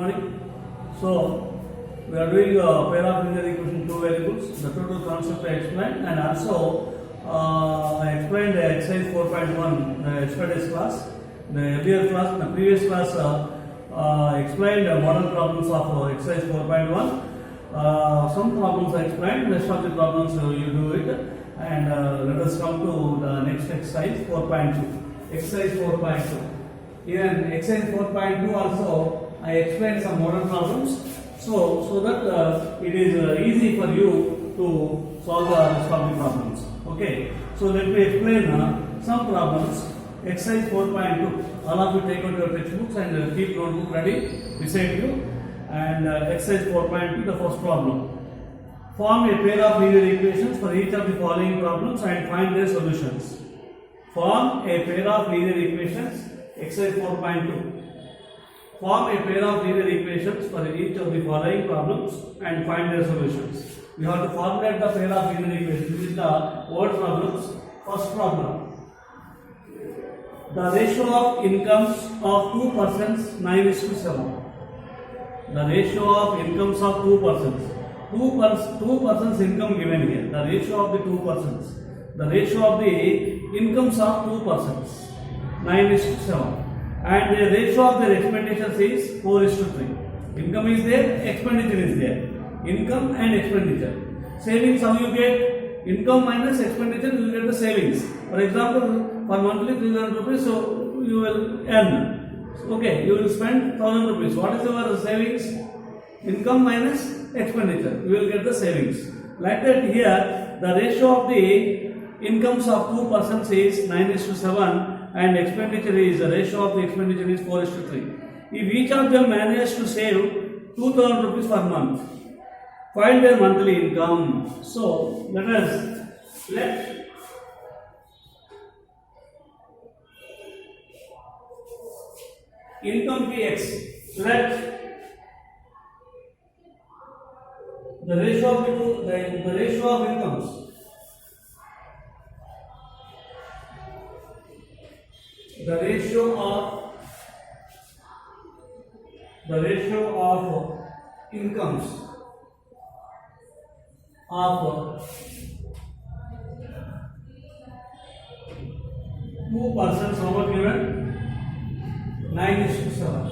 morning. So we are doing a pair of linear equation, two variables. The total concept I explained, and also I explained the exercise 4.1 the yesterday's class. The earlier class, the previous class, explained model problems of exercise 4.1. Some problems I explained, rest of the problems you do it. And let us come to the next exercise 4.2. Exercise 4.2. In exercise 4.2 also I explained some model problems, so that it is easy for you to solve the rest of the problems. Okay, so let me explain some problems. Exercise 4.2. All of you take out your textbooks and keep notebook ready beside you. And exercise 4.2, the first problem. Form a pair of linear equations for each of the following problems and find their solutions. Form a pair of linear equations. Exercise 4.2. Form a pair of linear equations for each of the following problems and find their solutions. We have to formulate the pair of linear equations. This is the word problems. First problem. The ratio of incomes of two persons 9:7. The ratio of incomes of two persons. Two persons income given here. The ratio of the two persons. The ratio of the incomes of two persons 9:7. And the ratio of their expenditures is 4:3. Income is there, expenditure is there. Income and expenditure. Savings, how you get? Income minus expenditure, you will get the savings. For example, for monthly 3,000 rupees, so you will earn. Okay, you will spend 1,000 rupees. What is your savings? Income minus expenditure. You will get the savings. Like that here, the ratio of the incomes of two persons is 9:7. And expenditure is, the ratio of the expenditure is 4:3. If each of them manages to save 2,000 rupees per month, find their monthly income. So let income be X. Let the ratio of the ratio of incomes. The ratio of incomes of two persons, how much given? 9:7.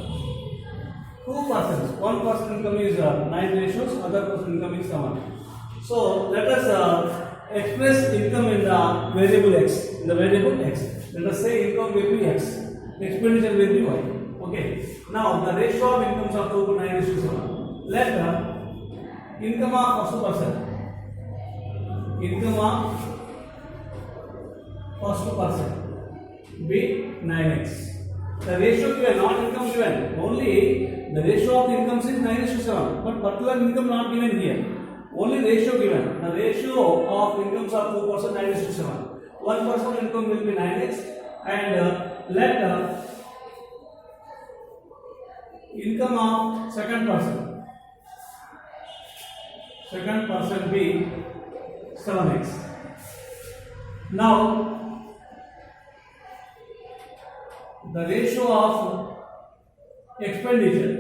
Two persons, one person income is 9 ratios, other person income is 7. So let us express income in the variable x. In the variable x, let us say income will be x, expenditure will be y. Okay. Now the ratio of incomes of 2 to 9:7. Let income of first person, income of first person be 9x. The ratio given, not income given. Only the ratio of the incomes is 9:7, but particular income not given here. Only ratio given. The ratio of incomes of two persons 9:7. One person income will be 9x, and let income of second person be 7x. Now the ratio of expenditure,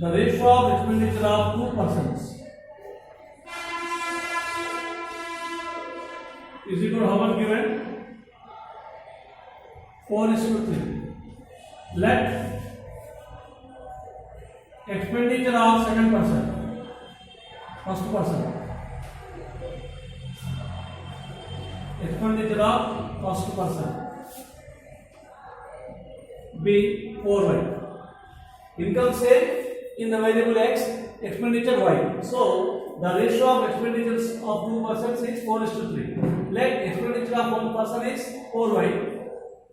the ratio of expenditure of two persons is equal to how much given? 4:3. Let expenditure of second person, first person, expenditure of first person be 4y. Income say in the variable x, expenditure y. So the ratio of expenditures of two persons is 4:3. Let expenditure of one person is 4y.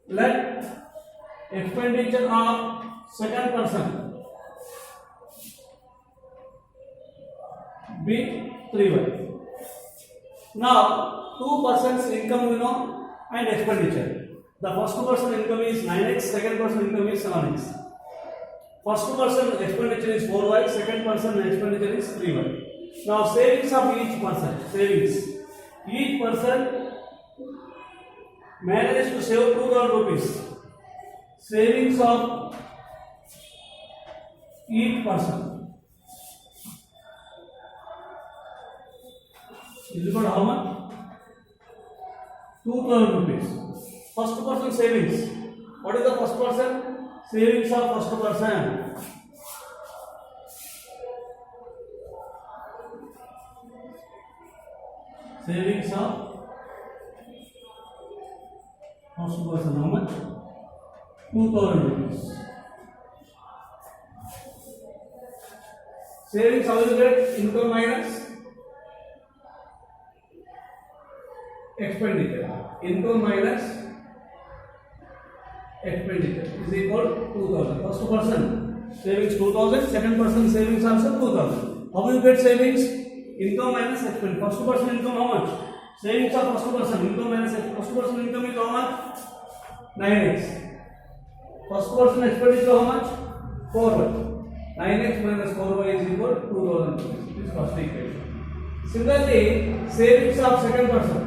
Let expenditure of second person be 3y. Now two persons income you know and expenditure. The first person income is 9x, second person income is 7x. First person expenditure is 4y, second person expenditure is 3y. Now savings of each person, savings. Each person managed to save 2,000 rupees. Savings of each person is equal to how much? 2,000 rupees. First person savings. What is the first person? Savings of first person. Savings of first person, how much? 2,000 rupees. Savings, how you get? Income minus expenditure. Income minus expenditure is equal to 2,000. First person savings 2,000, second person savings also 2,000. How you get savings? Income minus expenditure. First person income how much? Savings of first person income minus first person income is how much? 9x. First person expenditure how much? 4y. 9x minus 4y is equal to 2,000. This is first equation. Similarly, savings of second person.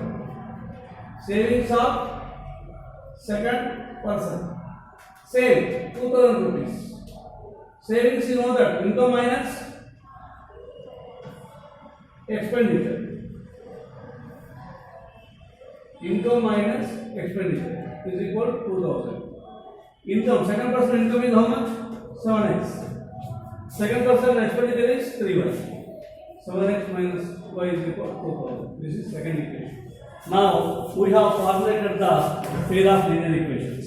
Savings of second person. Same 2,000 rupees. Savings you know that income minus expenditure. Income minus expenditure is equal to 2,000. Income, second person income is how much? 7x. Second person expenditure is 3y. 7x minus y is equal to 2,000. This is second equation. Now we have formulated the pair of linear equations.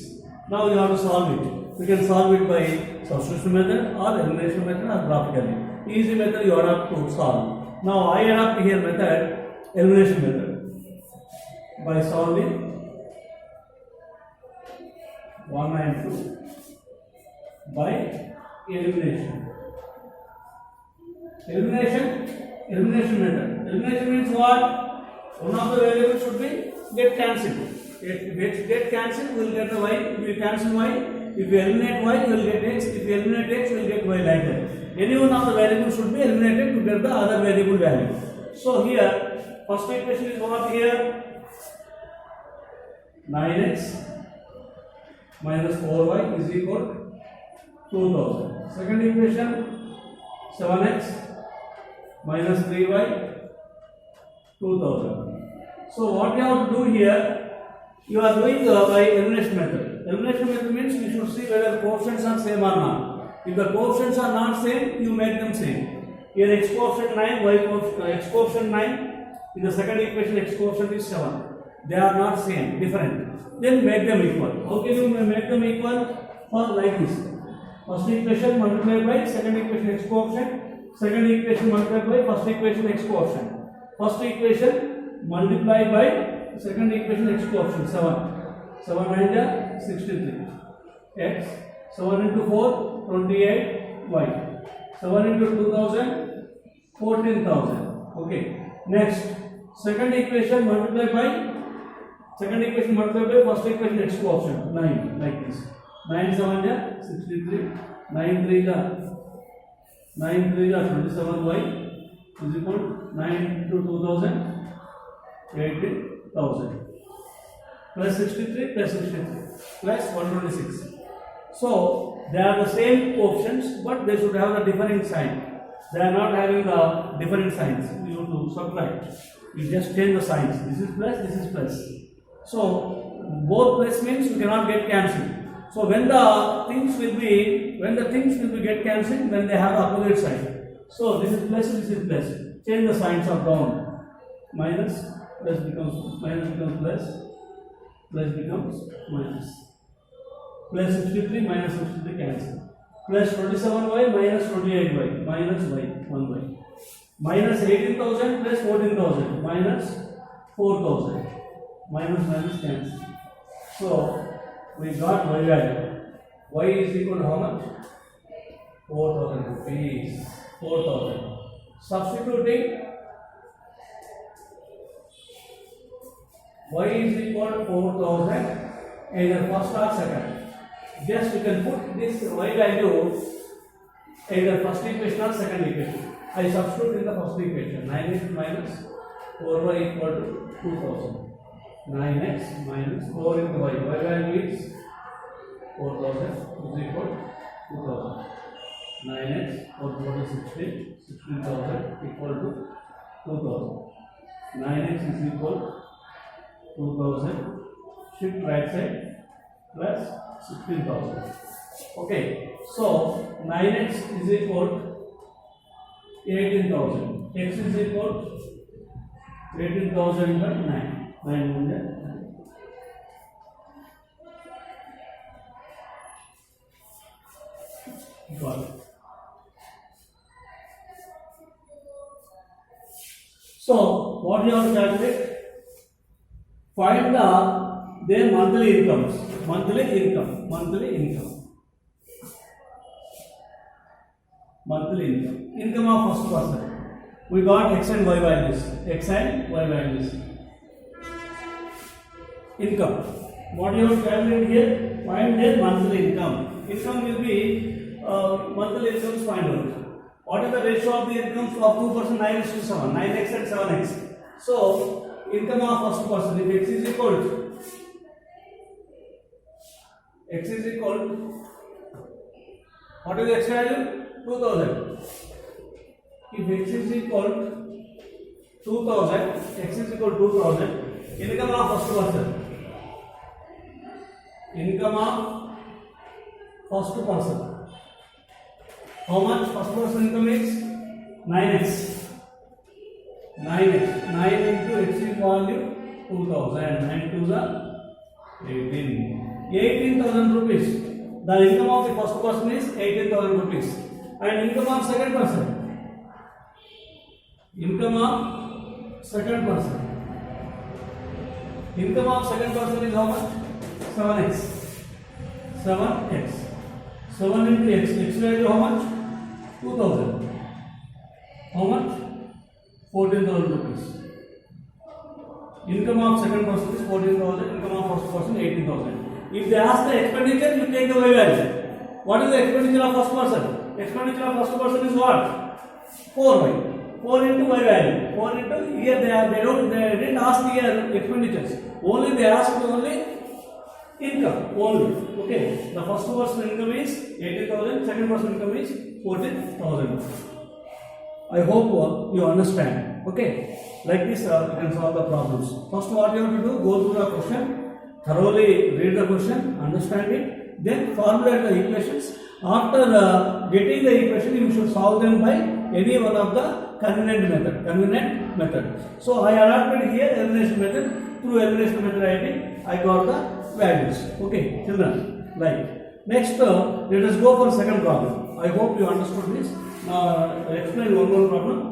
Now we have to solve it. We can solve it by substitution method or elimination method or graphically. Easy method you have to solve. Now I adopt here method, elimination method, by solving 192 by elimination. Elimination method. Elimination means what? One of the variables should be get cancelled. If it get cancelled, we will get the y. If you cancel y, if you eliminate y, you will get x. If you eliminate x, you will get y like that. Any one of the variables should be eliminated to get the other variable value. So here, first equation is what here? 9x minus 4y is equal to 2,000. Second equation, 7x minus 3y, 2,000. So what you have to do here, you are doing by elimination method. Elimination method means you should see whether coefficients are same or not. If the coefficients are not same, you make them same. Here x coefficient 9, y coefficient x coefficient 9. In the second equation, x coefficient is 7. They are not same, different. Then make them equal. How can you make them equal? For like this. First equation multiplied by second equation x coefficient. Second equation multiplied by first equation x coefficient. First equation multiplied by second equation x coefficient 7. 7 9 63. X 7 into 4 28 y. 7 into 2000 14,000. Okay. Next second equation multiplied by first equation x coefficient 9 like this. 9 7 63. 9 3 27y is equal to 9 into 2000 18,000 plus 63 plus 126. So they are the same coefficients, but they should have a different sign. They are not having the different signs. You have to subtract. You just change the signs. This is plus, this is plus. So both plus means you cannot get cancelled. So when the things will be get cancelled when they have opposite sign. So this is plus, this is plus. Change the signs of down. Minus becomes plus becomes minus. Plus 63 minus 63 cancel. Plus 27y minus 28y minus y 1y. Minus 18,000 plus 14,000 minus 4,000. Minus cancel. So we got y value. Y is equal to how much? 4,000 rupees. 4,000. Substituting y is equal to 4,000 either first or second. Just you can put this y value either first equation or second equation. I substitute in the first equation. 9x minus 4y equal to 2,000. 9x minus 4 into y. Y value is 4000 is equal to 2000. 9x or 16,000 equal to 2000. 9x is equal to 2000. Shift right side plus 16,000. Okay, so 9x is equal to 18,000. X is equal to 18,000 by 9. 900. Got it. So, what you have to calculate? Find their monthly incomes. Monthly income. Income of first person. We got x and y values. Income. What you have to calculate here? Find their monthly income. Income will be monthly incomes find out. What is the ratio of the incomes of 2 person? 9:7. 9x and 7x. So, income of first person, if x is equal to what is the x value? 2000. If x is equal to 2000, income of first person. How much first person income is? 9x. 9 into x is value 2000. 9 to the 18,000 rupees. The income of the first person is 18,000 rupees. And income of second person. Income of second person is how much? 7x. 7 into x. X value how much? 2000. How much? 14,000 rupees. Income of second person is 14,000. Income of first person 18,000. If they ask the expenditure, you take the y value. What is the expenditure of first person? Expenditure of first person is what? 4y. 4 into y value. 4 into here they didn't ask here expenditures. Only they asked only income only. Okay. The first person income is 18,000. Second person income is 14,000. I hope you understand. Okay. Like this, you can solve the problems. First, what you have to do? Go through the question, thoroughly read the question, understand it, then formulate the equations. After getting the equation, you should solve them by any one of the convenient method. So I adopted here elimination method. Through elimination method I got the values. Okay, children. Like next, let us go for second problem. I hope you understood this. Now I explain one more problem.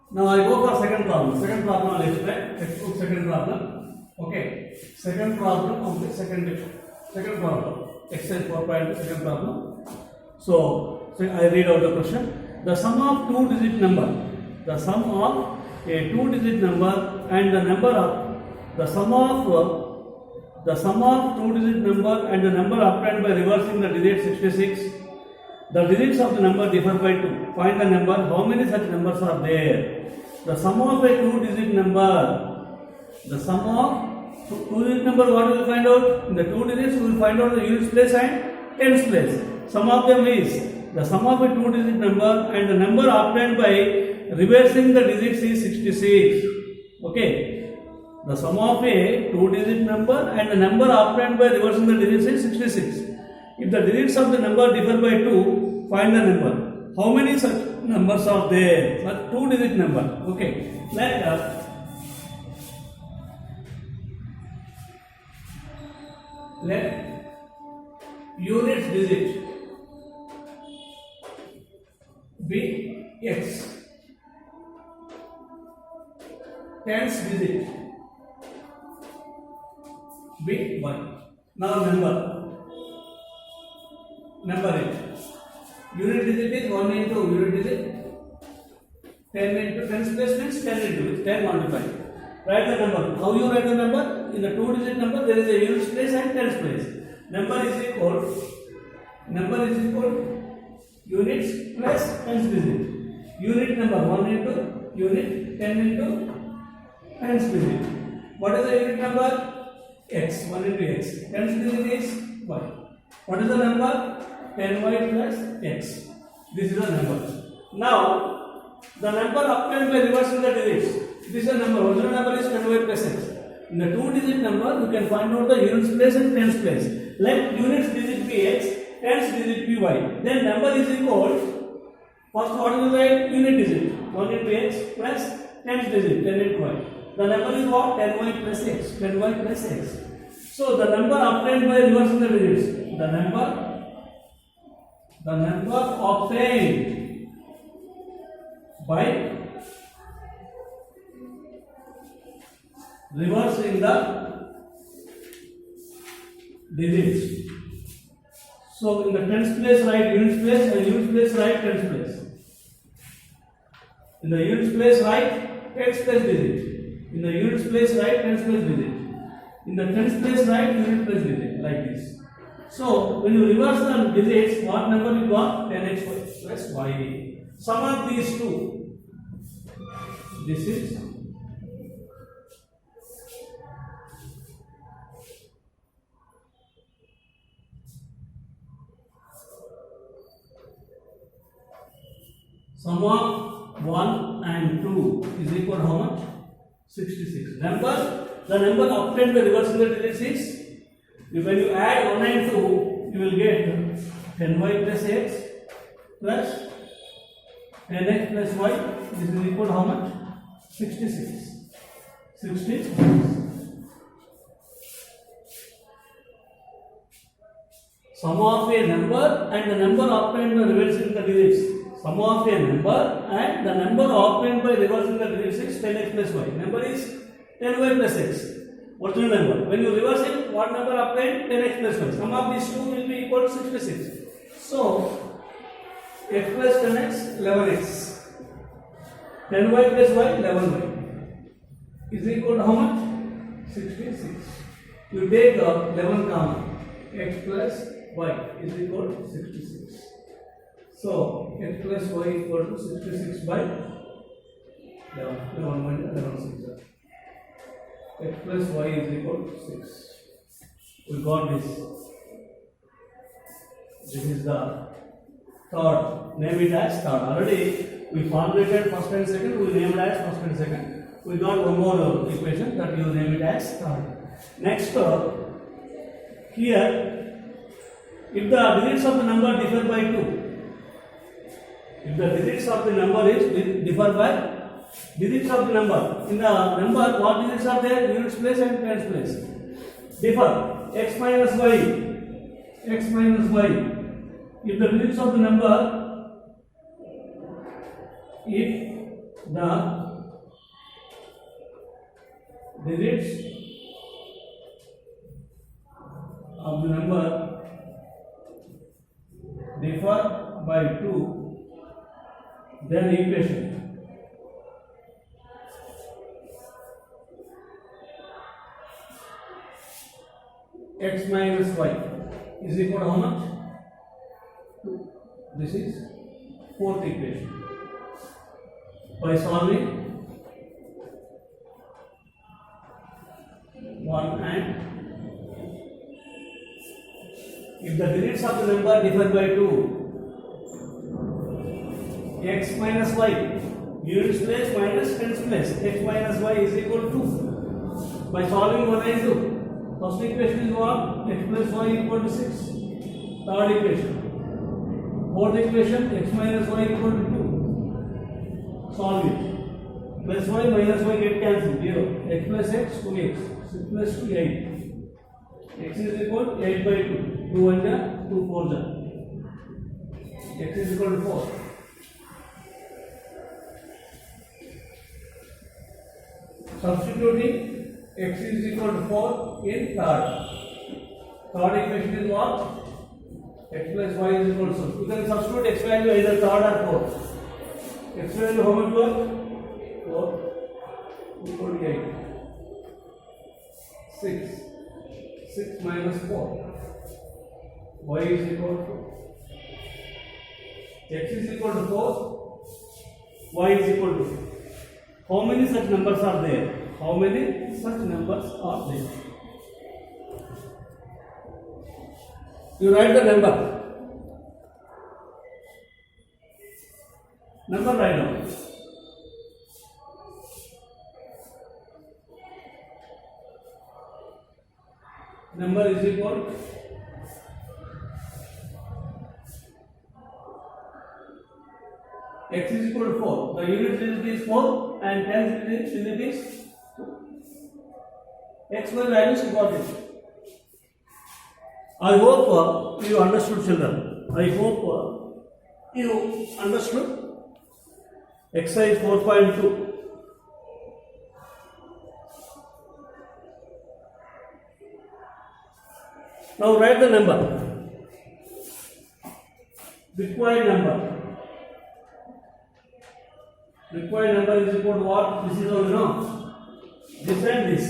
Now I go for second problem. Second problem I'll explain. Textbook second problem. Okay. Second problem of the second problem. Exercise 4.2 second problem. So I read out the question. The sum of two-digit number. The sum of a two-digit number and the number of the sum of two-digit number and the number obtained by reversing the digit 66. The digits of the number differ by 2. Find the number. How many such numbers are there? The sum of a two-digit number. The sum of two-digit number, what will find out? In the two digits, we will find out the units place and tens place. Sum of them is the sum of a two-digit number and the number obtained by reversing the digits is 66. Okay. The sum of a two-digit number and the number obtained by reversing the digits is 66. If the digits of the number differ by 2, find the number. How many such numbers are there? Such two-digit number. Okay. Let unit digit be x. Tens digit Now number 8. Unit digit is 1 into unit digit 10 into 10's place means 10 into 10 multiplied. Write the number. How you write the number? In the 2-digit number there is a units place and 10's place. Number is equal units plus 10's digit. Unit number 1 into unit 10 into 10's digit. What is the unit number? X. 1 into x. 10's digit is y. What is the number? 10y plus x. This is the number. Now the number obtained by reversing the digits. This is the number. Original number is 10y plus x. In the 2-digit number, you can find out the units place and 10's place. Let units digit be x, 10's digit be y. Then number is equal. First, what is the unit digit? 1 into x plus 10's digit, 10 into y. The number is what? 10y plus x. 10y plus x. So the number obtained by reversing the digits. The number obtained by reversing the digits. So in the 10's place write units place and units place write 10's place. In the units place write x plus digit. In the units place write 10's place digit. In the 10's place write unit place digit like this. So when you reverse the digits, what number you got? 10x plus y. Sum of these two. This is sum of 1 and 2 is equal to how much? 66. The number obtained by reversing the digits is, when you add 1 and 2, you will get 10y plus x plus 10x plus y. This is equal to how much? 66. 66. Sum of a number and the number obtained by reversing the digits. Sum of a number and the number obtained by reversing the digits is 10x plus y. Number is 10y plus x. Original number. When you reverse it, what number obtained? 10x plus y. Sum of these two will be equal to 66. So x plus 10x, 11x. 10y plus y, 11y is equal to how much? 66. You take 11 common. X plus y is equal to 66. So x plus y equal to 66 by 11. 11 minus 11 6. X plus y is equal to 6. We got this. This is the third. Name it as third. Already we formulated first and second. We named as first and second. We got one more equation that you name it as third. Next, here, if the digits of the number differ by 2, if the digits of the number is differ by digits of the number, in the number what digits are there? Units place and tens place. Differ x minus y. If the digits of the number, if the digits of the number differ by 2, then equation x minus y is equal to how much? 2. This is fourth equation. By solving 1 and if the digits of the number differ by 2, x minus y, units place minus tens place, x minus y is equal to 2. By solving 1 and 2, first equation is what? X plus y equal to 6. Third equation. Fourth equation, x minus y equal to 2. Solve it. Plus y minus y get cancelled. 0. X plus x, 2x. 6 plus 2, 8. X is equal to 8 by 2. 2 1 ja, 2 4 ja. X is equal to 4. Substituting x is equal to 4 in third. Third equation is what? X plus y is equal to. You can substitute x value either third or fourth. X value how much was? 4 equal to 8. 6 minus 4. Y is equal to. X is equal to 4. Y is equal to. How many such numbers are there? How many such numbers are there? You write the number. Number write down. Number is equal x is equal to 4. The unit digit is 4 and 10 digit is 2. X value is important. I hope you understood, children. I hope you understood exercise 4.2. Now write the number. Required number. Required number is equal to what? This is all you know. This and this.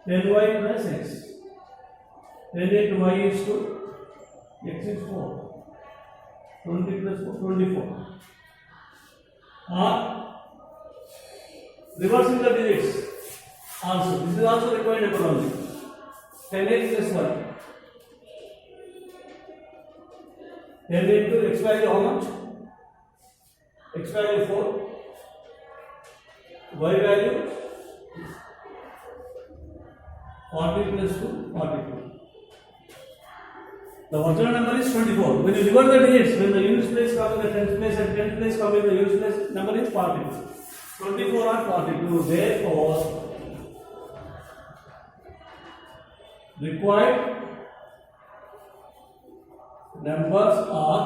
10y plus x. 10 into y is 2. X is 4. 20 plus 4, 24. Or reversing the digits. Also, this is also required number only. 10x plus 1. 10 into x value how much? X value 4. Y value 40 plus 2, 42. The original number is 24. When you reverse the digits, when the units place come in the tens place and tens place come in the units place, number is 40. 24 or 42. Therefore, required numbers are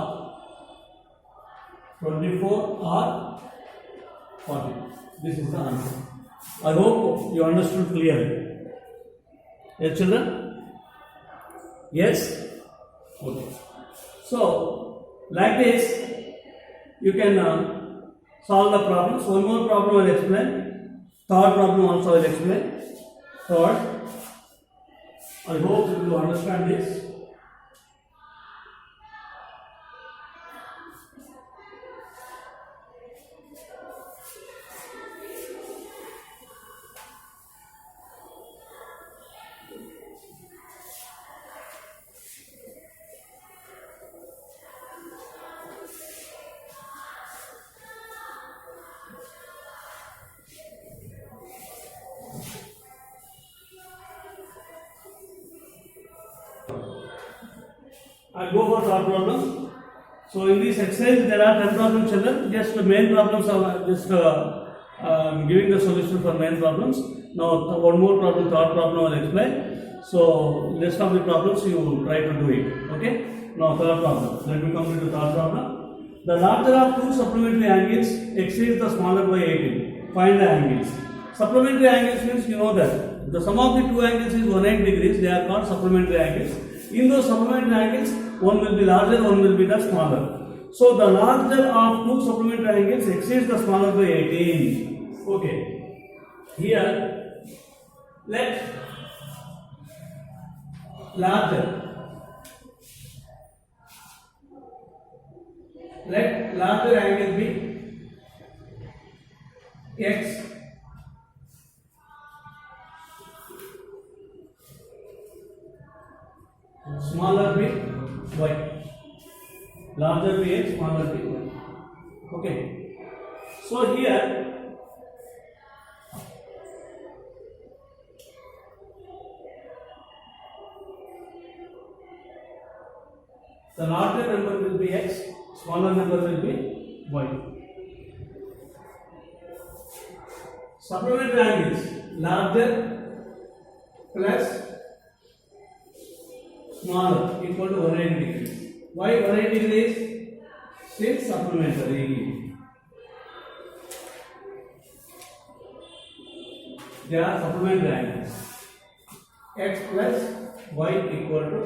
24 or 40. This is the answer. I hope you understood clearly. Yes, children? Yes? Okay. So, like this, you can solve the problems. One more problem I will explain. Third problem also I will explain. Third, I hope you will understand this. I'll go for third problem. So in this exercise there are 10 problems, children. Just the main problems are just giving the solution for main problems. Now one more problem, third problem I will explain. So rest of the problems you will try to do it. Okay. Now third problem. Let me complete the third problem. The larger of two supplementary angles exceeds the smaller by 18. Find the angles. Supplementary angles means you know that the sum of the two angles is 180 degrees. They are called supplementary angles. In those supplementary angles, one will be larger, one will be the smaller. So the larger of two supplementary angles exceeds the smaller by 18. Okay. Here, let larger angle be x. Smaller be y. Larger be x, smaller be y. Okay. So here the larger number will be x, smaller number will be y. Supplementary angles larger plus smaller equal to 180 degrees. Why 180 degrees? Since supplementary. They are supplementary angles. x plus y equal to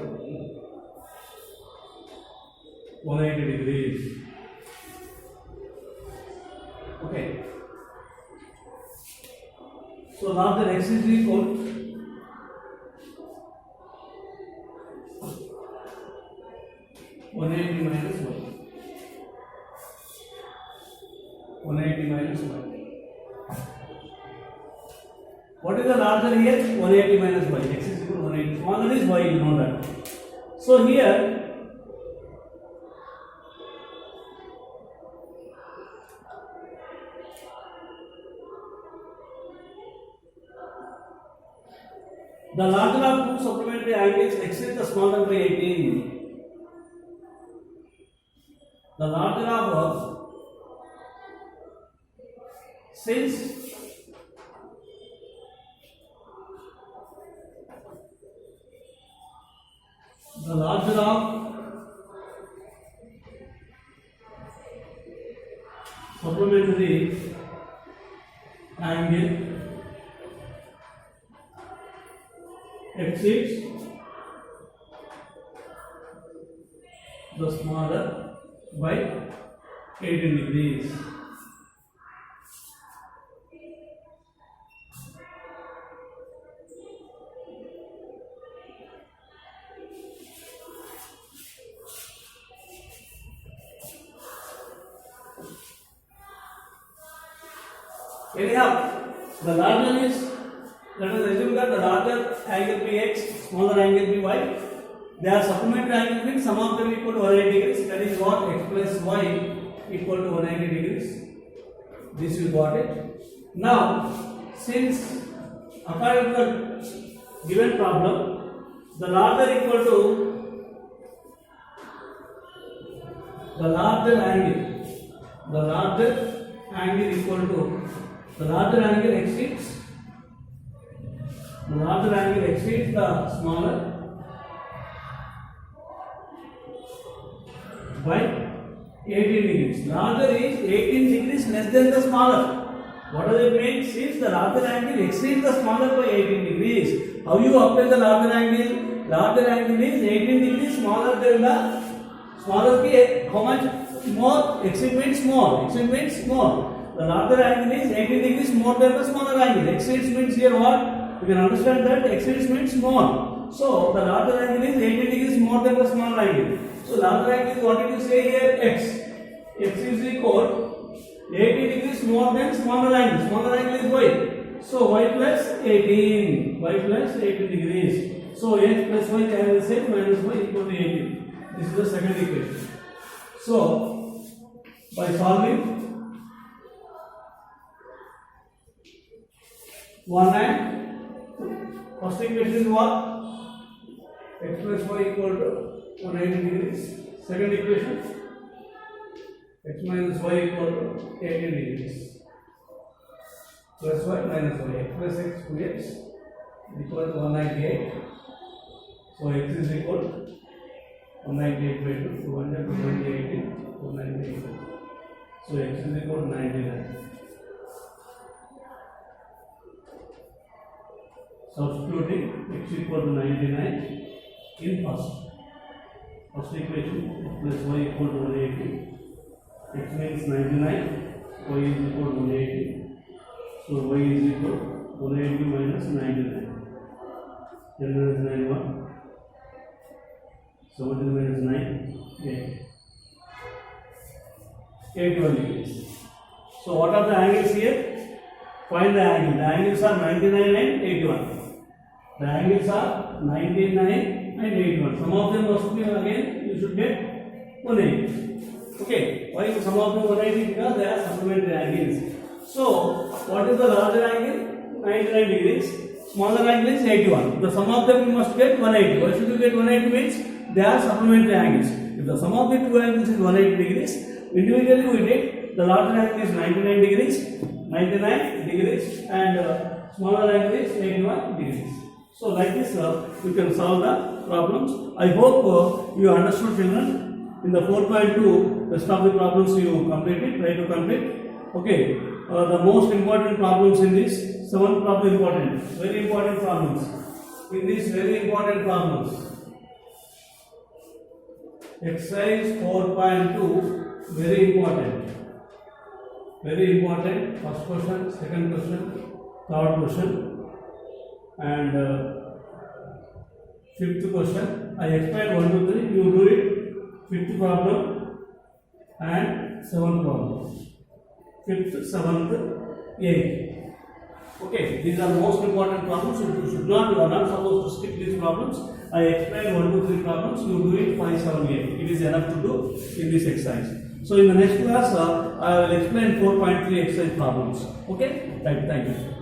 180 degrees. Okay. So now the x is equal 180 minus 1. 180 minus 1. What is the larger here? 180 minus y. X is equal to 180. Smaller is y, you know that. So here, the larger of two supplementary angles exceeds the smaller by 18. The larger of since the larger of supplementary angle exceeds the smaller by 18 degrees. Anyhow, the larger is, let us assume that the larger angle be x, smaller angle be y. They are supplementary angles, means sum of them equal to 180 degrees. That is what x plus y equal to 180 degrees. This you got it. Now, since according to the given problem, the larger equal to the larger angle equal to the larger angle exceeds the smaller by 18 degrees. Larger is 18 degrees less than the smaller. What does it mean? Since the larger angle exceeds the smaller by 18 degrees. How you apply the larger angle? Larger angle is 18 degrees smaller than the smaller. How much more? Exceed means more. Exceed means more. The larger angle is 18 degrees more than the smaller angle. Exceeds means here what? You can understand that exceeds means more. So the larger angle is 18 degrees more than the smaller angle. So larger angle, what did you say here? X. X is equal 80 degrees more than smaller angle. Smaller angle is y. So y plus 18. Y plus 18 degrees. So x plus y can be said minus y equal to 18. This is the second equation. So by solving 1 and first equation is what? X plus y equal to 180 degrees. Second equation, x minus y equal to 18 degrees. Plus y minus y. X plus x 2x equal to 198. So x is equal to 198 by 2. 200 to 180. 198. So x is equal to 99. Substituting x equal to 99 in first equation, x plus y equal to 180. X means 99, y is equal to 180. So y is equal to 180 minus 99. 10 minus 9 1. 17 minus 9 8. 81 degrees. So what are the angles here? Find the angle. The angles are 99 and 81. The angles are 99 and 81. Some of them must be again, you should get 180. Okay, why some of them 180? Because they are supplementary angles. So, what is the larger angle? 99 degrees. Smaller angle is 81. The sum of them you must get 180. Why should you get 180? Means they are supplementary angles. If the sum of the two angles is 180 degrees, individually we take the larger angle is 99 degrees, and smaller angle is 81 degrees. So like this you can solve the problems. I hope you understood, children. In the 4.2 rest of the problems you completed, try to complete. Okay, the most important problems in this, 7 problem important, very important problems. in these very important problems. Exercise 4.2, very important. Very important. First question, second question, third question, and fifth question. I explained 1, 2, 3. You do it. Fifth problem and seventh problem. Fifth, seventh, eighth. Okay, these are most important problems. You are not supposed to skip these problems. I explained 1, 2, 3 problems. You do it 5, 7, 8. It is enough to do in this exercise. So in the next class, I will explain 4.3 exercise problems. Okay, thank you.